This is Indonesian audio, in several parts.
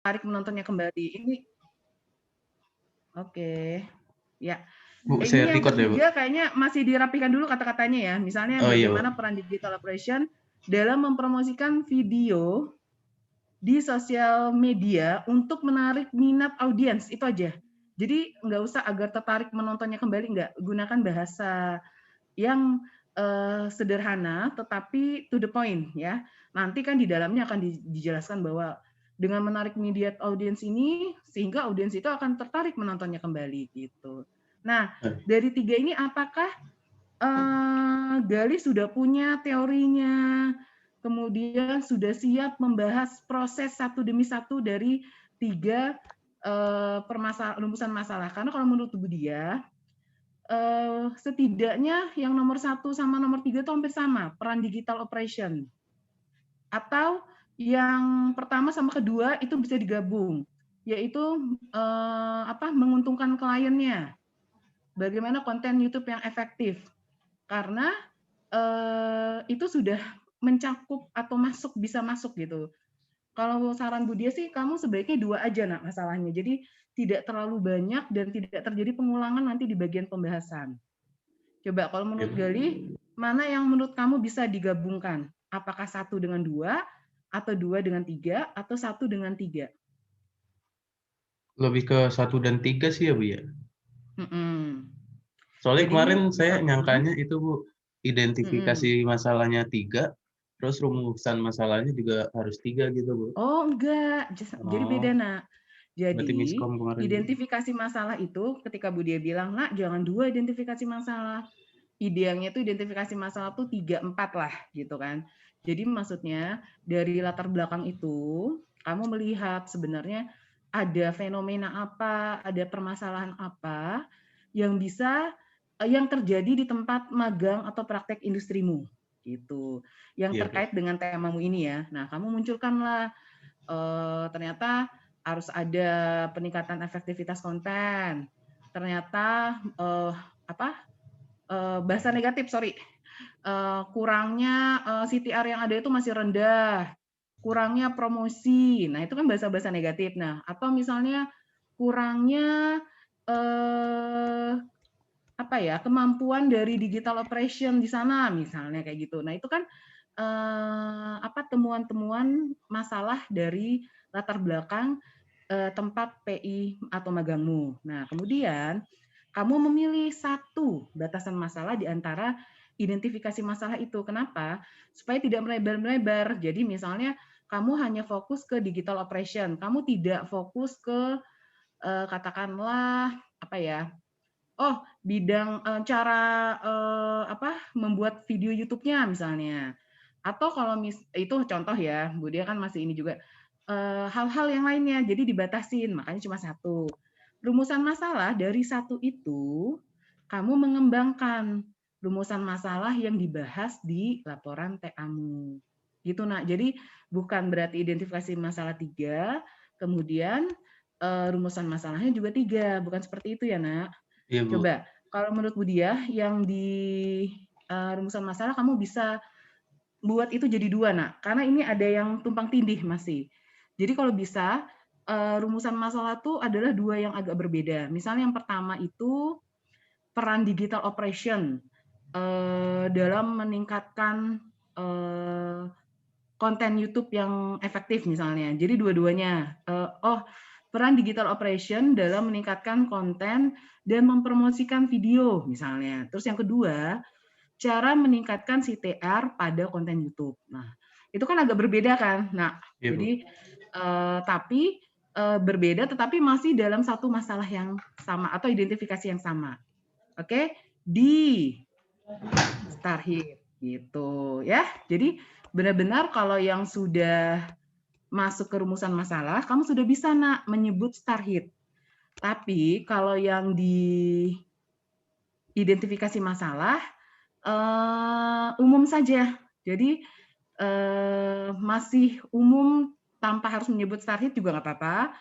tarik menontonnya kembali. Ini oke. Ya. Bu, Ini saya yang record ya, Bu. ketiga kayaknya masih dirapikan dulu kata-katanya ya. Misalnya Oh iya, Bu. bagaimana peran digital operation dalam mempromosikan video di sosial media untuk menarik minat audiens, itu aja. Jadi nggak usah agar tertarik menontonnya kembali, nggak. Gunakan bahasa yang sederhana tetapi to the point ya. Nanti kan di dalamnya akan dijelaskan bahwa dengan menarik media audiens ini sehingga audiens itu akan tertarik menontonnya kembali gitu. Nah, dari tiga ini apakah Gali sudah punya teorinya, kemudian sudah siap membahas proses satu demi satu dari tiga rumusan masalah? Karena kalau menurut Bu Dia, setidaknya yang nomor 1 sama nomor 3 itu hampir sama, peran digital operation. Atau yang pertama sama kedua itu bisa digabung, yaitu menguntungkan kliennya. Bagaimana konten YouTube yang efektif. Karena itu sudah mencakup atau bisa masuk gitu. Kalau saran Bu Dia sih kamu sebaiknya 2 aja nak masalahnya. Jadi tidak terlalu banyak dan tidak terjadi pengulangan nanti di bagian pembahasan. Coba kalau menurut Gali, mana yang menurut kamu bisa digabungkan? Apakah 1 dengan 2, atau 2 dengan 3, atau 1 dengan 3? Lebih ke 1 dan 3 sih ya, Bu ya. Soalnya Jadi kemarin saya nyangkanya itu, Bu, identifikasi mm-mm. masalahnya 3, terus rumusan masalahnya juga harus 3 gitu, Bu. Oh enggak, jadi beda Oh, nak. berarti Jadi miskom kemarin, Bu. identifikasi masalah itu ketika Bu Dia bilang, nak jangan 2 identifikasi masalah. Idealnya itu identifikasi masalah tuh 3, 4 lah gitu kan. Jadi maksudnya dari latar belakang itu kamu melihat sebenarnya ada fenomena apa, ada permasalahan apa yang bisa yang terjadi di tempat magang atau praktek industrimu gitu. Yang Iya, Bu. terkait dengan temamu ini ya. Nah, kamu munculkanlah ternyata harus ada peningkatan efektivitas konten. Ternyata bahasa negatif, sorry. Kurangnya CTR yang ada itu masih rendah, kurangnya promosi. Nah, itu kan bahasa-bahasa negatif. Nah, atau misalnya kurangnya kemampuan dari digital operation di sana misalnya kayak gitu. Nah, itu kan temuan-temuan masalah dari latar belakang tempat PI atau magangmu. Nah, kemudian kamu memilih satu batasan masalah di antara identifikasi masalah itu. Kenapa? Supaya tidak melebar-melebar. Jadi misalnya kamu hanya fokus ke digital operation, kamu tidak fokus ke katakanlah bidang cara membuat video YouTube-nya misalnya. Atau kalau itu contoh ya, Bu Dia kan masih ini juga hal-hal yang lainnya, jadi dibatasin, makanya cuma satu. Rumusan masalah dari satu itu, kamu mengembangkan rumusan masalah yang dibahas di laporan TA-mu. Gitu nak. Jadi bukan berarti identifikasi masalah 3, kemudian rumusan masalahnya juga 3, bukan seperti itu ya nak. Iya, Bu. Coba, kalau menurut Bu Dia, yang di rumusan masalah kamu bisa buat itu jadi 2, nak. Karena ini ada yang tumpang tindih masih. Jadi kalau bisa, rumusan masalah itu adalah 2 yang agak berbeda. Misalnya yang pertama itu peran digital operation dalam meningkatkan konten YouTube yang efektif misalnya. Jadi dua-duanya. Peran digital operation dalam meningkatkan konten dan mempromosikan video misalnya. Terus yang kedua, cara meningkatkan CTR pada konten YouTube. Nah, itu kan agak berbeda kan. Nah, Iya, Bu. jadi tapi berbeda tetapi masih dalam satu masalah yang sama atau identifikasi yang sama. Oke, di start hit gitu ya. Jadi benar-benar kalau yang sudah masuk ke rumusan masalah, kamu sudah bisa nak menyebut start hit. Tapi kalau yang di identifikasi masalah umum saja. Jadi masih umum tanpa harus menyebut start hit juga nggak apa-apa.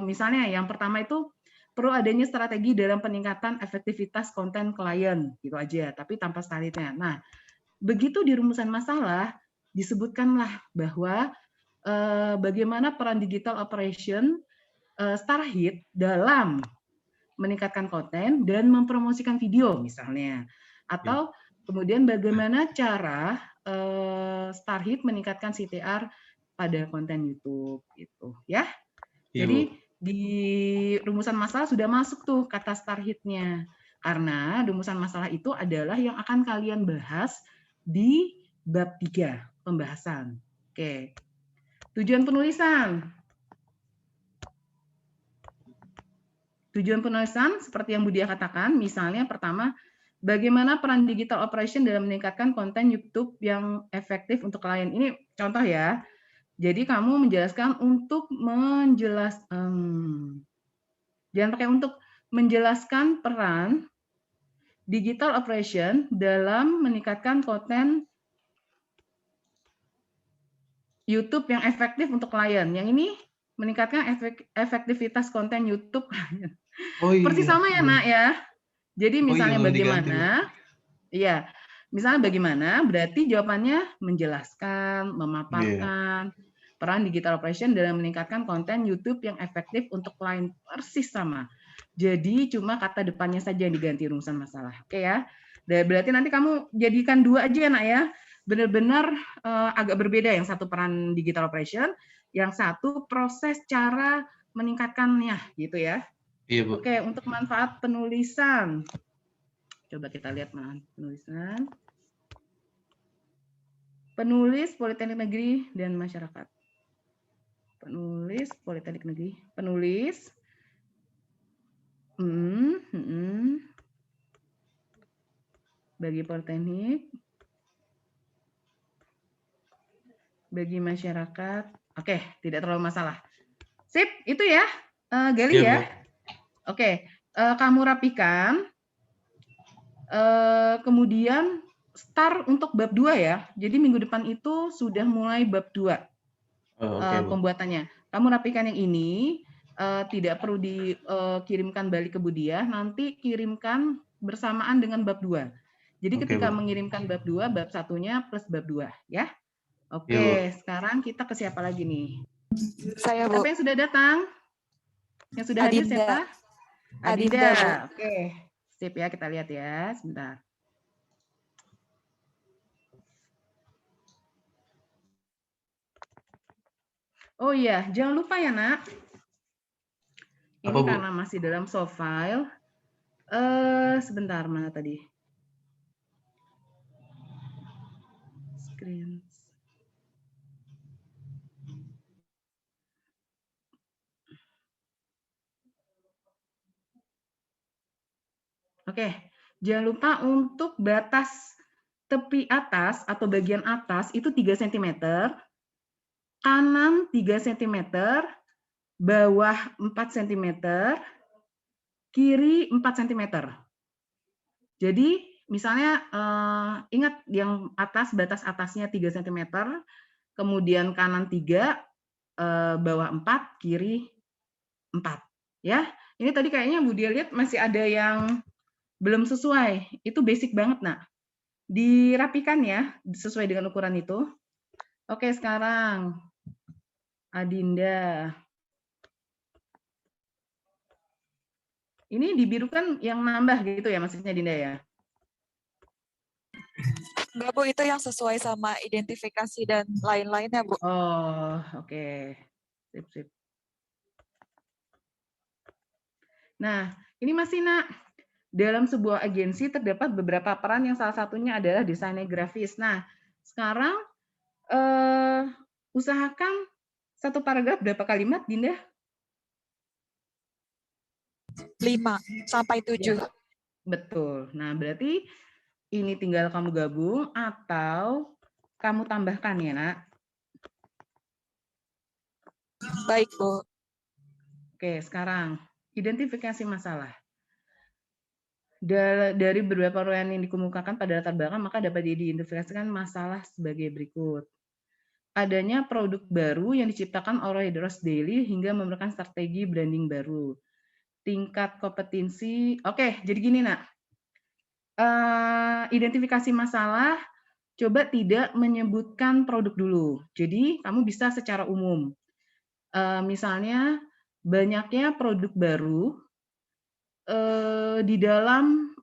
Misalnya yang pertama itu perlu adanya strategi dalam peningkatan efektivitas konten klien, gitu aja, tapi tanpa start hitnya. Nah, begitu di rumusan masalah disebutkanlah bahwa bagaimana peran digital operation Starhit dalam meningkatkan konten dan mempromosikan video misalnya, atau kemudian bagaimana cara Starhit meningkatkan CTR pada konten YouTube gitu ya. Iya, Jadi Bu. di rumusan masalah sudah masuk tuh kata Starhit-nya. Karena rumusan masalah itu adalah yang akan kalian bahas di bab 3 pembahasan. Oke. Tujuan penulisan. Tujuan penulisan seperti yang Budia katakan, misalnya pertama, bagaimana peran digital operation dalam meningkatkan konten YouTube yang efektif untuk klien. Ini contoh ya. Jadi kamu menjelaskan untuk jangan pakai untuk menjelaskan peran digital operation dalam meningkatkan konten YouTube yang efektif untuk klien. Yang ini meningkatkan efektivitas konten YouTube klien. Oh Persis iya, sama ya, Nak ya. Jadi oh iya, misalnya belum diganti, Bu. bagaimana, iya, misalnya bagaimana, berarti jawabannya menjelaskan, Iya. memaparkan peran digital operation dalam meningkatkan konten YouTube yang efektif untuk klien, persis sama. Jadi cuma kata depannya saja yang diganti rumusan masalah. Oke ya. Dan berarti nanti kamu jadikan 2 aja ya, Nak ya. Benar-benar agak berbeda, yang satu peran digital operation, yang satu proses cara meningkatkannya gitu ya. Iya, Bu. Oke, untuk manfaat penulisan. Coba kita lihat penulisan. Penulis Politeknik Negeri dan masyarakat. Penulis Politeknik Negeri. Penulis. Bagi Politeknik. Bagi masyarakat. Oke, tidak terlalu masalah. Sip, itu ya, Gali Iya, ya. Bu. Oke, kamu rapikan. Kemudian start untuk bab 2 ya. Jadi minggu depan itu sudah mulai bab 2 Oh, oke, Bu. pembuatannya. Kamu rapikan yang ini, tidak perlu dikirimkan balik ke Budia, nanti kirimkan bersamaan dengan bab 2. Jadi Oke, ketika Bu. mengirimkan bab 2, bab satunya plus bab 2 ya. Iya, Bu. Oke, sekarang kita ke siapa lagi nih? Saya, Bu. Siapa yang sudah datang? Yang sudah hadir Adinda. siapa? Adinda, Bu. Oke, sip ya, kita lihat ya, sebentar. Oh iya, jangan lupa ya, Nak. Ini Apa, Bu? karena masih dalam soft file. Sebentar, mana tadi? Screen. Oke, jangan lupa untuk batas tepi atas atau bagian atas itu 3 cm, kanan 3 cm, bawah 4 cm, kiri 4 cm. Jadi misalnya ingat yang atas, batas atasnya 3 cm, kemudian kanan 3, bawah 4, kiri 4. Ya, ini tadi kayaknya Bu Dia lihat masih ada yang belum sesuai. Itu basic banget, Nak. Dirapikan ya, sesuai dengan ukuran itu. Oke, sekarang Adinda. Ini dibirukan yang nambah gitu ya, maksudnya Dinda ya? Enggak, Bu, itu yang sesuai sama identifikasi dan lain-lainnya, Bu. Oh, oke. Sip, sip. Nah, ini masih, Nak. Dalam sebuah agensi terdapat beberapa peran yang salah satunya adalah desainer grafis. Nah, sekarang usahakan satu paragraf berapa kalimat, Dinda? 5 sampai 7. Ya, betul. Nah, berarti ini tinggal kamu gabung atau kamu tambahkan ya, Nak. Baik, Bu. Oke, sekarang identifikasi masalah. Dari beberapa uraian yang dikemukakan pada latar belakang, maka dapat diidentifikasikan masalah sebagai berikut. Adanya produk baru yang diciptakan oleh Rose Daily hingga memerlukan strategi branding baru. Tingkat kompetensi, oke, jadi gini, Nak. Identifikasi masalah coba tidak menyebutkan produk dulu. Jadi kamu bisa secara umum. Misalnya banyaknya produk baru di dalam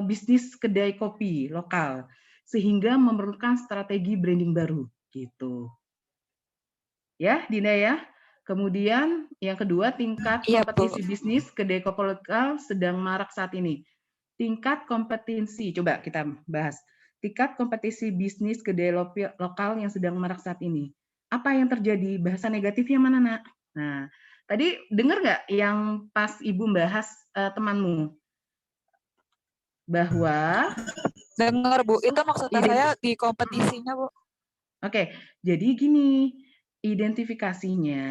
bisnis kedai kopi lokal, sehingga memerlukan strategi branding baru, gitu. Ya, Dinda ya. Kemudian yang kedua, tingkat Iya, Bu. kompetisi bisnis kedai kopi lokal sedang marak saat ini. Tingkat kompetensi, coba kita bahas. Tingkat kompetisi bisnis kedai lokal yang sedang marak saat ini. Apa yang terjadi? Bahasa negatifnya mana, Nak? Nah, tadi dengar nggak yang pas Ibu bahas temanmu? Bahwa Dengar, Bu. Itu maksudnya saya di kompetisinya, Bu. Oke, jadi gini, identifikasinya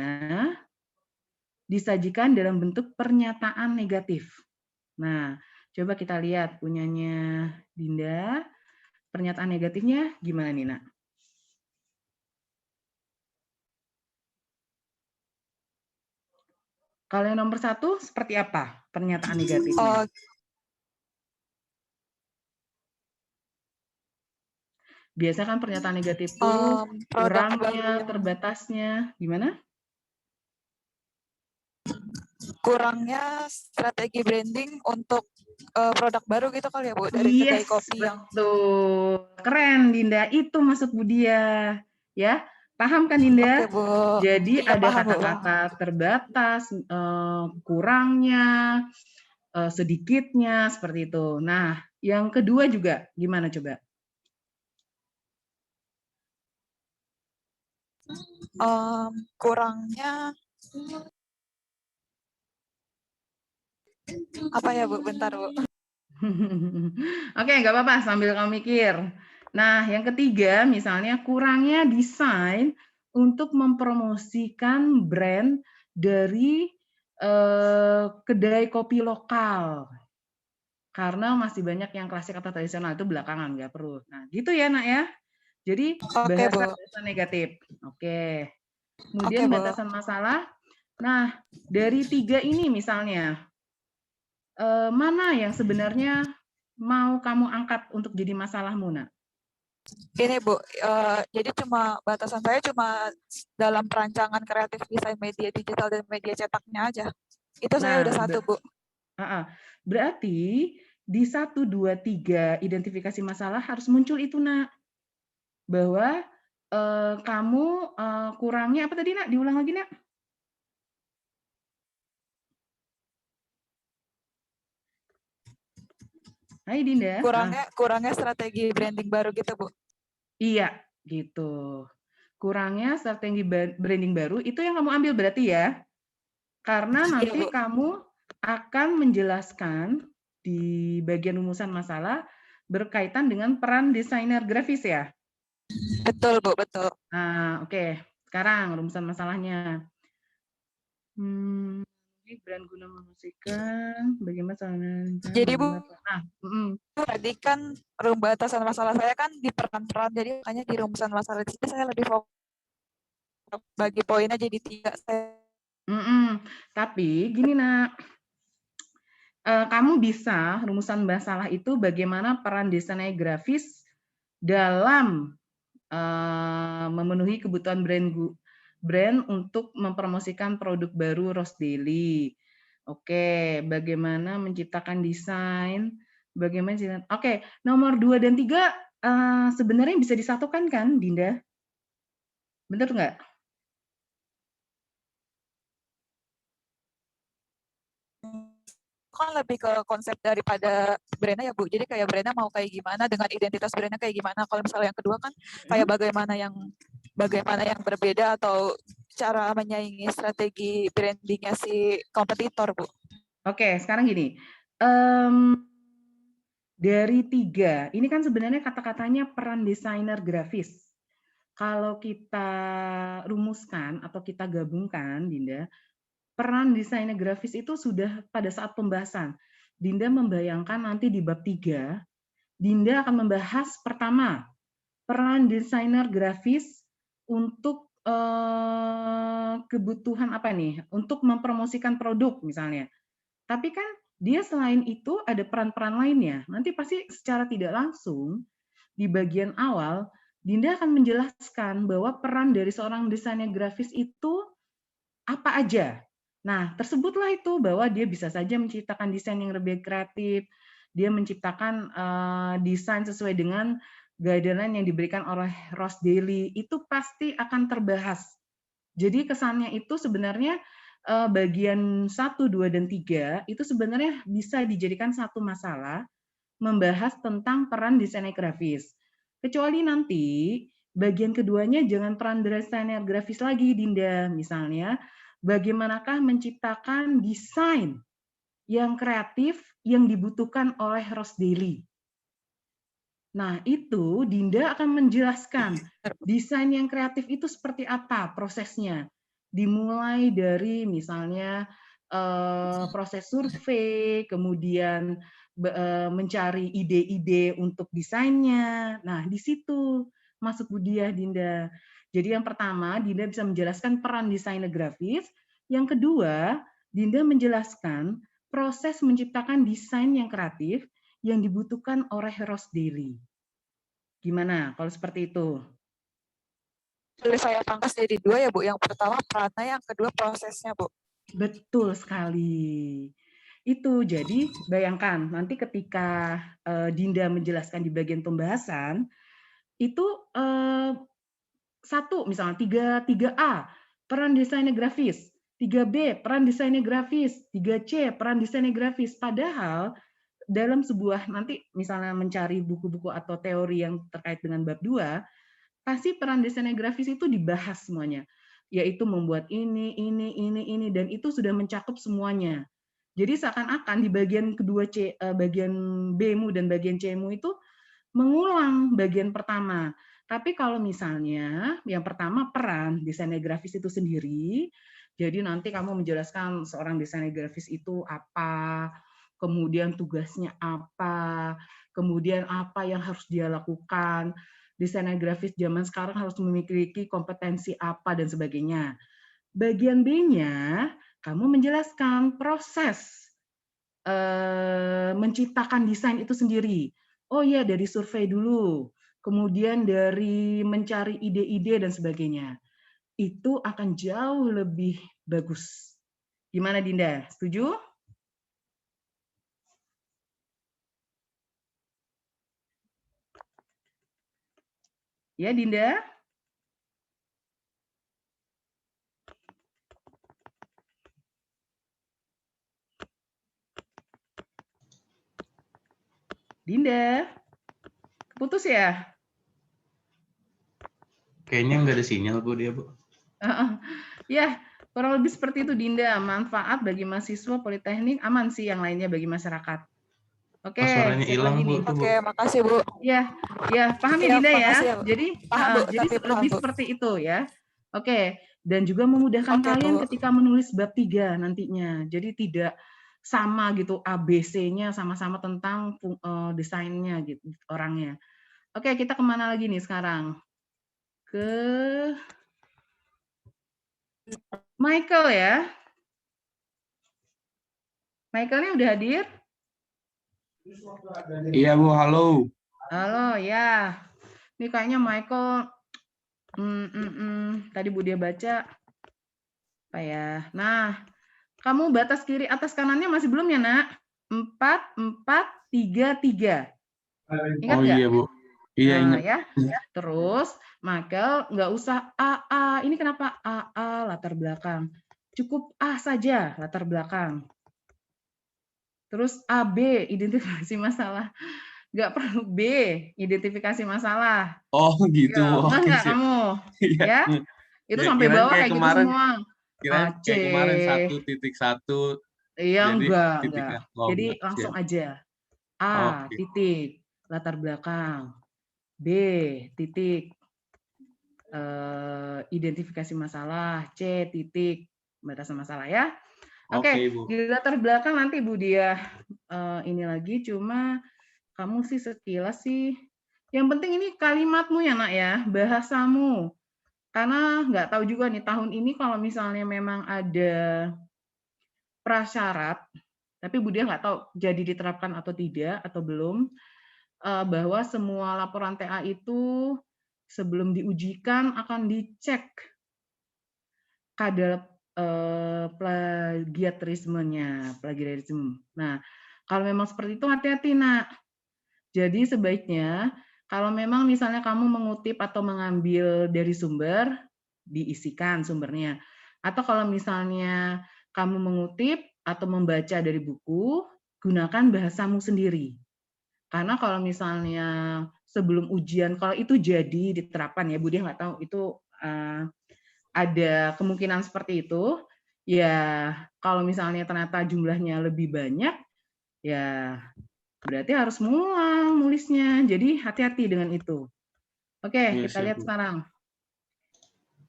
disajikan dalam bentuk pernyataan negatif. Nah, coba kita lihat punyanya Dinda. Pernyataan negatifnya gimana nih, Nak? Kalau yang nomor 1, seperti apa pernyataan negatifnya? Biasa kan pernyataan negatif itu Produk kurangnya, terbatasnya, gimana? Kurangnya strategi branding untuk produk baru gitu kali ya, Bu, dari kedai kopi yang betul. Keren, Dinda. Itu maksud Budia. Ya, paham kan, Dinda? Oke, Bu. Jadi Iya, ada paham, Bu. kata-kata terbatas, kurangnya, sedikitnya, seperti itu. Nah, yang kedua juga gimana coba? Kurangnya apa ya, Bu? Bentar, Bu. Oke, nggak apa-apa sambil kamu mikir. Nah, yang ketiga misalnya kurangnya desain untuk mempromosikan brand dari kedai kopi lokal. Karena masih banyak yang klasik atau tradisional, itu belakangan, nggak perlu. Nah, gitu ya, Nak ya. Jadi Oke, Bu. bahasa negatif. Oke. Oke, Kemudian Bu. batasan masalah. Nah, dari 3 ini misalnya, mana yang sebenarnya mau kamu angkat untuk jadi masalahmu, Nak? Ini, Bu, jadi batasan saya cuma dalam perancangan kreatif desain media digital dan media cetaknya aja. Itu saya udah Nah, satu, Bu. berarti di 1, 2, 3 identifikasi masalah harus muncul itu, Nak. Bahwa kamu kurangnya apa tadi, Nak? Diulang lagi, Nak. Hai, Dinda. Kurangnya strategi branding baru gitu, Bu. Iya, gitu. Kurangnya strategi branding baru itu yang kamu ambil berarti ya. Karena nanti kamu akan menjelaskan di bagian rumusan masalah berkaitan dengan peran desainer grafis ya. Betul, Bu, betul. Nah, oke. Sekarang rumusan masalahnya. Ini brand guna mempromosikan bagaimana caranya. Jadi, Bu, tadi kan batasan masalah saya kan di peran-peran, jadi makanya di rumusan masalah di sini saya lebih fokus bagi poinnya jadi 3. Tapi gini, Nak. Kamu bisa rumusan masalah itu bagaimana peran desainer grafis dalam memenuhi kebutuhan brand untuk mempromosikan produk baru Rose Daily. Oke, bagaimana menciptakan desain, bagaimana Oke, nomor 2 dan 3 sebenarnya bisa disatukan kan, Dinda? Benar nggak? Kan lebih ke konsep daripada brandnya ya, Bu. Jadi kayak brandnya mau kayak gimana, dengan identitas brandnya kayak gimana. Kalau misalnya yang kedua kan kayak bagaimana yang berbeda atau cara menyaingi strategi brandingnya si kompetitor, Bu. Oke, sekarang gini. Dari 3, ini kan sebenarnya kata-katanya peran desainer grafis. Kalau kita rumuskan atau kita gabungkan, Dinda, peran desainer grafis itu sudah pada saat pembahasan. Dinda membayangkan nanti di bab 3, Dinda akan membahas pertama, peran desainer grafis untuk kebutuhan apa nih? Untuk mempromosikan produk misalnya. Tapi kan dia selain itu ada peran-peran lainnya. Nanti pasti secara tidak langsung di bagian awal, Dinda akan menjelaskan bahwa peran dari seorang desainer grafis itu apa aja. Nah, tersebutlah itu bahwa dia bisa saja menciptakan desain yang lebih kreatif, dia menciptakan desain sesuai dengan guideline yang diberikan oleh Rose Daily, itu pasti akan terbahas. Jadi kesannya itu sebenarnya bagian 1, 2, dan 3 itu sebenarnya bisa dijadikan satu masalah membahas tentang peran desainer grafis. Kecuali nanti bagian keduanya jangan peran desainer grafis lagi, Dinda. Misalnya, bagaimanakah menciptakan desain yang kreatif yang dibutuhkan oleh Rose Daily. Nah, itu Dinda akan menjelaskan desain yang kreatif itu seperti apa prosesnya. Dimulai dari misalnya proses survei, kemudian mencari ide-ide untuk desainnya. Nah, di situ masuk Budiah Dinda. Jadi yang pertama, Dinda bisa menjelaskan peran desainer grafis. Yang kedua, Dinda menjelaskan proses menciptakan desain yang kreatif yang dibutuhkan oleh Rose Daily. Gimana kalau seperti itu? Boleh saya pangkas jadi 2 ya, Bu. Yang pertama perannya, yang kedua prosesnya, Bu. Betul sekali. Itu jadi bayangkan nanti ketika Dinda menjelaskan di bagian pembahasan itu satu misalnya 3A peran desainer grafis, 3B peran desainer grafis, 3C peran desainer grafis. Padahal dalam sebuah nanti misalnya mencari buku-buku atau teori yang terkait dengan bab 2, pasti peran desainer grafis itu dibahas semuanya, yaitu membuat ini, dan itu sudah mencakup semuanya. Jadi seakan-akan di bagian kedua bagian B-mu dan bagian C-mu itu mengulang bagian pertama. Tapi kalau misalnya yang pertama peran desainer grafis itu sendiri, jadi nanti kamu menjelaskan seorang desainer grafis itu apa, kemudian tugasnya apa, kemudian apa yang harus dia lakukan, desainer grafis zaman sekarang harus memiliki kompetensi apa dan sebagainya. Bagian B-nya, kamu menjelaskan proses menciptakan desain itu sendiri. Oh ya, dari survei dulu, kemudian dari mencari ide-ide dan sebagainya. Itu akan jauh lebih bagus. Gimana Dinda? Setuju? Ya, Dinda? Dinda? Putus ya? Kayaknya nggak ada sinyal, Bu, dia, Bu. Ya, kurang lebih seperti itu Dinda. Manfaat bagi mahasiswa politeknik, aman sih yang lainnya bagi masyarakat. Oke, Suaranya siapa hilang, lagi Bu. nih? Tuh, Bu. Oke, makasih, Bu. Ya, ya, paham ya Iya, Dinda ya. makasih ya, Bu. Jadi, Paham, Bu, jadi tapi paham, lebih Bu. seperti itu ya. Oke, dan juga memudahkan Oke, kalian Bu. ketika menulis bab 3 nantinya. Jadi tidak sama gitu ABC-nya sama-sama tentang desainnya gitu orangnya. Oke, kita kemana lagi nih sekarang? Ke Michael ya. Michaelnya udah hadir? Iya, Bu, halo. Halo, ya. Ini kayaknya Michael tadi Bu dia baca apa ya? Nah, kamu batas kiri atas kanannya masih belum ya, Nak? 4, 4, 3, 3. Ingat Oh nggak? iya, Bu. Iya, Nah, ingat. ya. Terus, Michael nggak usah AA. Ini kenapa AA latar belakang? Cukup A saja latar belakang. Terus AB, identifikasi masalah. Nggak perlu B, identifikasi masalah. Oh gitu, Ya, Bu. Oke, nggak siap. kamu? Iya. Ya, itu Ya, sampai kirain bawah kayak kayak gitu kemarin, semua. AC. kayak kemarin 1.1, Iya, jadi enggak. titiknya. Oh, Jadi enggak. langsung Siap. aja. A, Oke. titik, latar belakang. B, titik, identifikasi masalah. C, titik, batasan masalah ya. Oke, Oke, Bu. di latar belakang nanti Bu dia ini lagi, cuma kamu sih sekilas sih. Yang penting ini kalimatmu ya, Nak ya, bahasamu. Karena nggak tahu juga nih tahun ini kalau misalnya memang ada prasyarat, tapi Bu dia nggak tahu jadi diterapkan atau tidak atau belum. bahwa semua laporan TA itu sebelum diujikan akan dicek kadar plagiarisme. Nah, kalau memang seperti itu hati-hati, Nak. Jadi sebaiknya kalau memang misalnya kamu mengutip atau mengambil dari sumber, diisikan sumbernya. Atau kalau misalnya kamu mengutip atau membaca dari buku, gunakan bahasamu sendiri. Karena kalau misalnya sebelum ujian, kalau itu jadi diterapkan ya, Budi nggak tahu itu ada kemungkinan seperti itu. Ya, kalau misalnya ternyata jumlahnya lebih banyak, ya berarti harus ngulang nulisnya. Jadi hati-hati dengan itu. Oke, Iya, kita siap, lihat Bu. sekarang.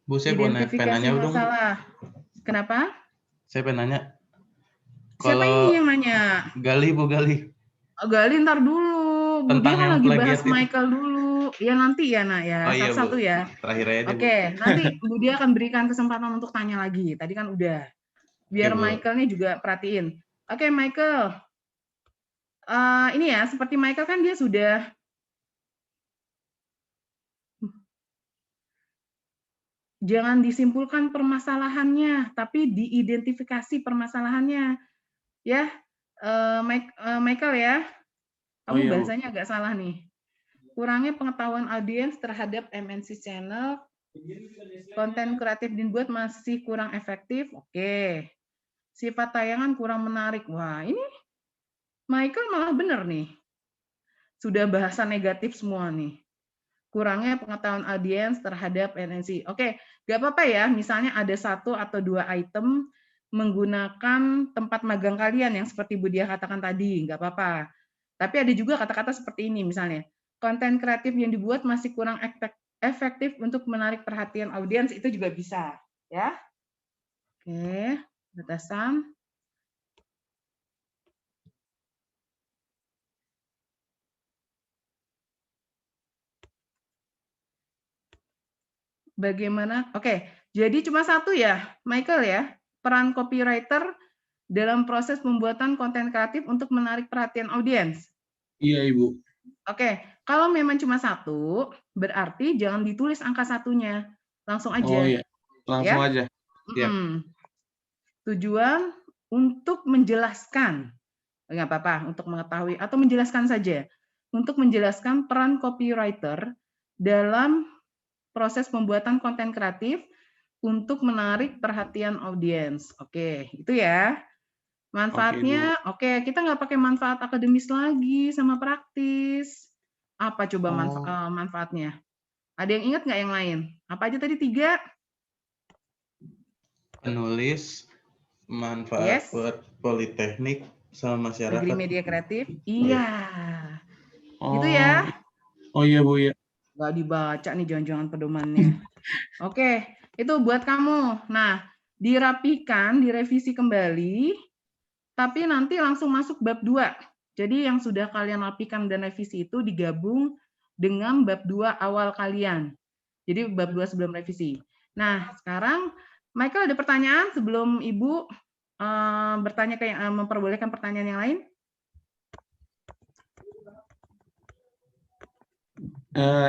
Bu, saya pengen Identifikasi nanya dong. masalah. Kenapa? Saya pengen nanya. Siapa Kalau ini yang nanya? Gali, Bu Gali, Oh, Gali, ntar dulu. Bu, dia tentang kan yang lagi bahas plagiat itu. Michael dulu. Ya nanti ya, Nak ya. Oh iya, Bu. Satu-satu ya. Terakhir aja, Bu. Oke, nanti Bu dia akan berikan kesempatan untuk tanya lagi. Tadi kan udah. Biar Oke, Bu. Michael-nya juga perhatiin. Oke, Michael. Ini ya, seperti Michael kan dia sudah jangan disimpulkan permasalahannya, tapi diidentifikasi permasalahannya. Ya, Michael ya, Oh kamu iya, Bu. bahasanya agak salah nih. Kurangnya pengetahuan audiens terhadap MNC channel, konten kreatif dibuat masih kurang efektif. Oke. Sifat tayangan kurang menarik. Wah, ini Michael malah benar nih. Sudah bahasa negatif semua nih. Kurangnya pengetahuan audiens terhadap MNC. Oke, nggak apa-apa ya, misalnya ada 1 atau 2 item menggunakan tempat magang kalian yang seperti Bu Dia katakan tadi, nggak apa-apa. Tapi ada juga kata-kata seperti ini misalnya, konten kreatif yang dibuat masih kurang efektif untuk menarik perhatian audiens, itu juga bisa. Ya. Oke, batasan. Bagaimana? Oke, jadi cuma satu ya, Michael ya, peran copywriter dalam proses pembuatan konten kreatif untuk menarik perhatian audiens. Iya, Ibu. Oke, kalau memang cuma satu, berarti jangan ditulis angka satunya, langsung Oh aja. iya, langsung Ya. aja. Siap. Tujuan untuk menjelaskan, nggak apa-apa, untuk mengetahui atau menjelaskan saja, untuk menjelaskan peran copywriter dalam proses pembuatan konten kreatif untuk menarik perhatian audiens. Oke, itu ya. Manfaatnya, oke, kita nggak pakai manfaat akademis lagi sama praktis. Apa coba manfaatnya? Ada yang ingat nggak yang lain? Apa aja tadi 3? Penulis, manfaat buat politeknik sama masyarakat. Negeri media kreatif. Iya. Oh. Itu ya. Oh iya, Bu ya. Nggak dibaca nih jangan-jangan pedomannya. Oke, itu buat kamu. Nah, dirapikan, direvisi kembali, tapi nanti langsung masuk bab 2. Jadi yang sudah kalian rapikan dan revisi itu digabung dengan bab 2 awal kalian. Jadi bab 2 sebelum revisi. Nah, sekarang Michael ada pertanyaan sebelum Ibu bertanya ke memperbolehkan pertanyaan yang lain?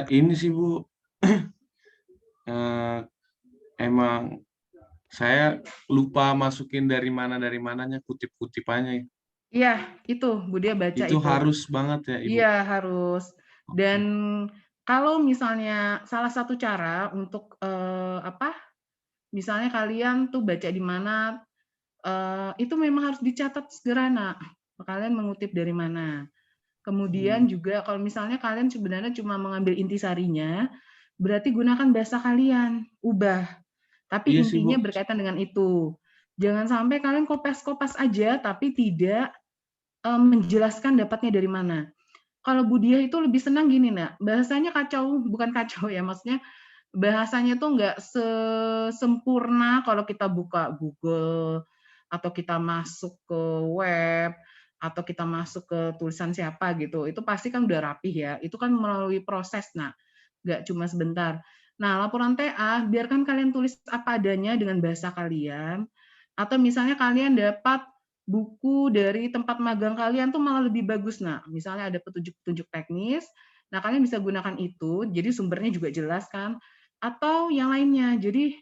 Ini sih, Bu. Emang saya lupa masukin dari mananya kutip-kutipannya. Iya, itu Bu Dia baca itu. Itu harus banget ya, Ibu. Iya, harus. Dan kalau misalnya salah satu cara untuk misalnya kalian tuh baca di mana, itu memang harus dicatat sederhana. Kalian mengutip dari mana. Kemudian juga kalau misalnya kalian sebenarnya cuma mengambil intisarinya, berarti gunakan bahasa kalian, ubah. Tapi Iya sih, intinya Bu. berkaitan dengan itu. Jangan sampai kalian kopas-kopas aja, tapi tidak menjelaskan dapatnya dari mana. Kalau Budiah itu lebih senang gini, Nak, bahasanya kacau, bukan kacau ya, maksudnya bahasanya tuh nggak sesempurna kalau kita buka Google, atau kita masuk ke web, atau kita masuk ke tulisan siapa gitu. Itu pasti kan udah rapih ya, itu kan melalui proses, Nak, nggak cuma sebentar. Nah, laporan TA, biarkan kalian tulis apa adanya dengan bahasa kalian, atau misalnya kalian dapat buku dari tempat magang kalian tuh malah lebih bagus, Nak. Misalnya ada petunjuk-petunjuk teknis, nah kalian bisa gunakan itu, jadi sumbernya juga jelas kan, atau yang lainnya. Jadi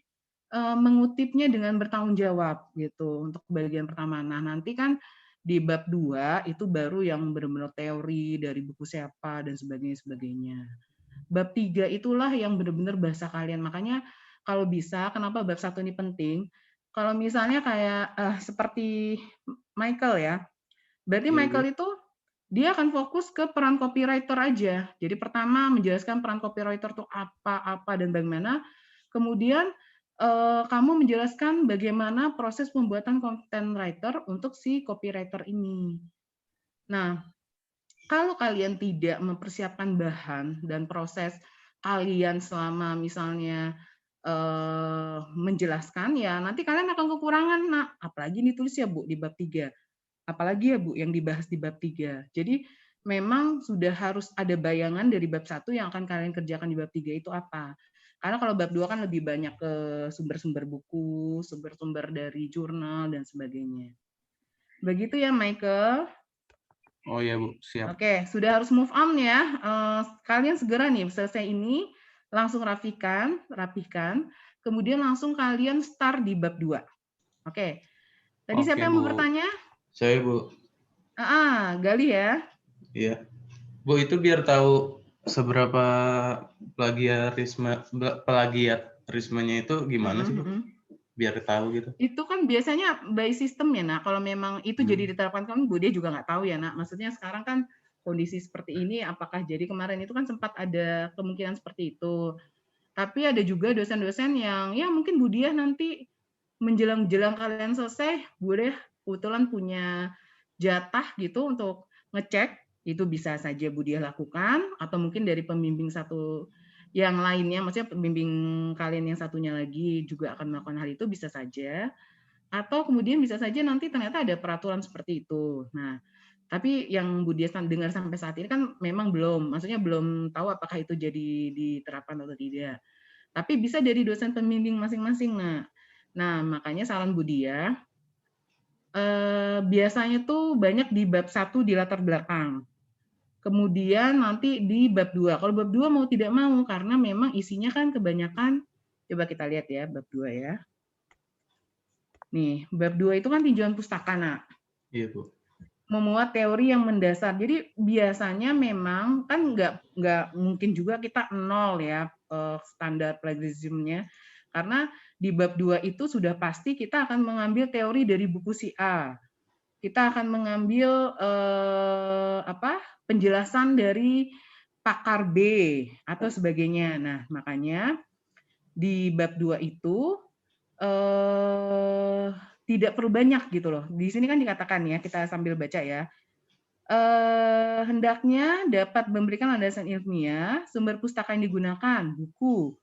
mengutipnya dengan bertanggung jawab gitu untuk bagian pertama. Nah, nanti kan di bab 2 itu baru yang benar-benar teori dari buku siapa dan sebagainya. Bab 3 itulah yang benar-benar bahasa kalian. Makanya kalau bisa, kenapa bab 1 ini penting? Kalau misalnya kayak seperti Michael ya, berarti Iya, Bu. Michael itu dia akan fokus ke peran copywriter aja. Jadi pertama menjelaskan peran copywriter itu apa dan bagaimana. Kemudian kamu menjelaskan bagaimana proses pembuatan content writer untuk si copywriter ini. Nah, kalau kalian tidak mempersiapkan bahan dan proses kalian selama misalnya menjelaskan, ya nanti kalian akan kekurangan. Nah, apalagi ditulis ya Bu di bab 3. Apalagi ya Bu yang dibahas di bab 3. Jadi memang sudah harus ada bayangan dari bab 1 yang akan kalian kerjakan di bab 3 itu apa. Karena kalau bab 2 kan lebih banyak ke sumber-sumber buku, sumber-sumber dari jurnal dan sebagainya. Begitu ya Michael. Oh ya Bu, siap. Oke, sudah harus move on ya. Kalian segera nih selesai ini langsung rapihkan, kemudian langsung kalian start di bab 2. Oke. Tadi siapa Oke, yang mau Bu. bertanya? Saya, Bu. Gali ya. Iya. Bu, itu biar tahu seberapa plagiarismenya itu gimana sih, Bu? Biar tahu gitu. Itu kan biasanya by system ya, Nak. Kalau memang itu jadi diterapkan kan Bu dia juga nggak tahu ya, Nak. Maksudnya sekarang kan kondisi seperti ini, apakah jadi kemarin itu kan sempat ada kemungkinan seperti itu. Tapi ada juga dosen-dosen yang ya mungkin Bu Diah nanti menjelang kalian selesai, Bu Diah kebetulan punya jatah gitu untuk ngecek, itu bisa saja Bu Diah lakukan, atau mungkin dari pembimbing satu yang lainnya, maksudnya pembimbing kalian yang satunya lagi juga akan melakukan hal itu, bisa saja. Atau kemudian bisa saja nanti ternyata ada peraturan seperti itu. Nah, tapi yang Bu Diah dengar sampai saat ini kan memang belum, maksudnya belum tahu apakah itu jadi diterapkan atau tidak. Tapi bisa dari dosen pembimbing masing-masing. Nah, makanya saran Bu Diah, biasanya tuh banyak di bab 1 di latar belakang. Kemudian nanti di bab 2. Kalau bab 2 mau tidak mau, karena memang isinya kan kebanyakan, coba kita lihat ya, bab 2 ya. Nih, bab 2 itu kan tinjauan pustaka, Nak. Iya, Bu. Memuat teori yang mendasar. Jadi biasanya memang kan nggak mungkin juga kita nol ya standar plagiarismenya, karena di bab 2 itu sudah pasti kita akan mengambil teori dari buku si A. Kita akan mengambil penjelasan dari pakar B atau sebagainya. Nah, makanya di bab 2 itu tidak perlu banyak gitu loh. Di sini kan dikatakan ya, kita sambil baca ya. Hendaknya dapat memberikan landasan ilmiah, sumber pustaka yang digunakan, buku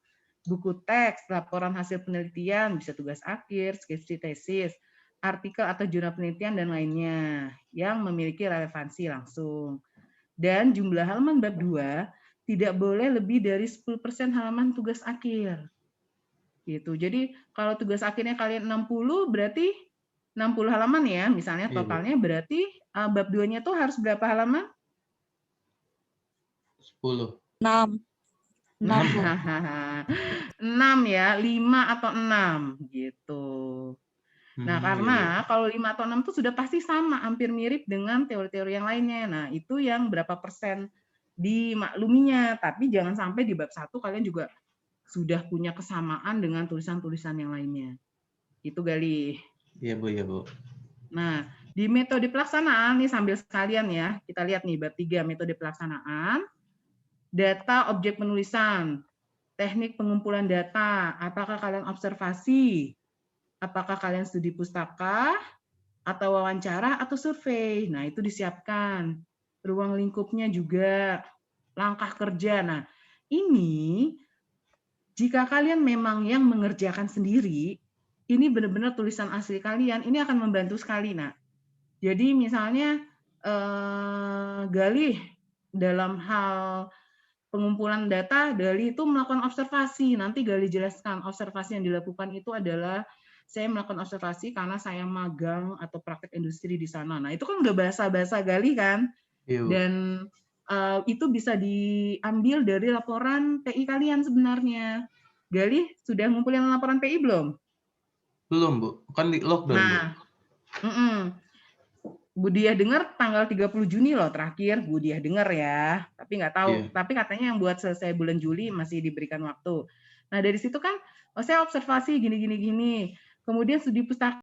teks, laporan hasil penelitian, bisa tugas akhir, skripsi tesis, artikel atau jurnal penelitian, dan lainnya yang memiliki relevansi langsung. Dan jumlah halaman bab 2 tidak boleh lebih dari 10% halaman tugas akhir. Gitu. Jadi kalau tugas akhirnya kalian 60, berarti 60 halaman ya, misalnya totalnya berarti bab 2-nya tuh harus berapa halaman? 10. 6. 6 ya, 5 atau 6 gitu. Nah, karena kalau 5 atau 6 itu sudah pasti sama, hampir mirip dengan teori-teori yang lainnya. Nah, itu yang berapa persen dimakluminya. Tapi jangan sampai di bab 1 kalian juga sudah punya kesamaan dengan tulisan-tulisan yang lainnya. Itu Gali. Iya, Bu, ya, Bu. Nah, di metode pelaksanaan nih sambil sekalian ya, kita lihat nih bab 3 metode pelaksanaan. Data objek penulisan, teknik pengumpulan data, apakah kalian observasi, apakah kalian studi pustaka, atau wawancara, atau survei. Nah, itu disiapkan. Ruang lingkupnya juga, langkah kerja. Nah, ini jika kalian memang yang mengerjakan sendiri, ini benar-benar tulisan asli kalian, ini akan membantu sekali, Nak. Jadi misalnya Gali dalam hal pengumpulan data, Gali itu melakukan observasi. Nanti Gali jelaskan observasi yang dilakukan itu adalah saya melakukan observasi karena saya magang atau praktek industri di sana. Nah, itu kan udah bahasa-bahasa Galih kan? Iya, Bu. Dan itu bisa diambil dari laporan PI kalian sebenarnya. Galih sudah ngumpulin laporan PI belum? Belum, Bu. Kan di lockdown, Bu. Nah, Bu Diah dengar tanggal 30 Juni loh terakhir, Bu Diah dengar ya. Tapi nggak tahu, Iya. tapi katanya yang buat selesai bulan Juli masih diberikan waktu. Nah, dari situ kan saya observasi gini. Kemudian studi pustaka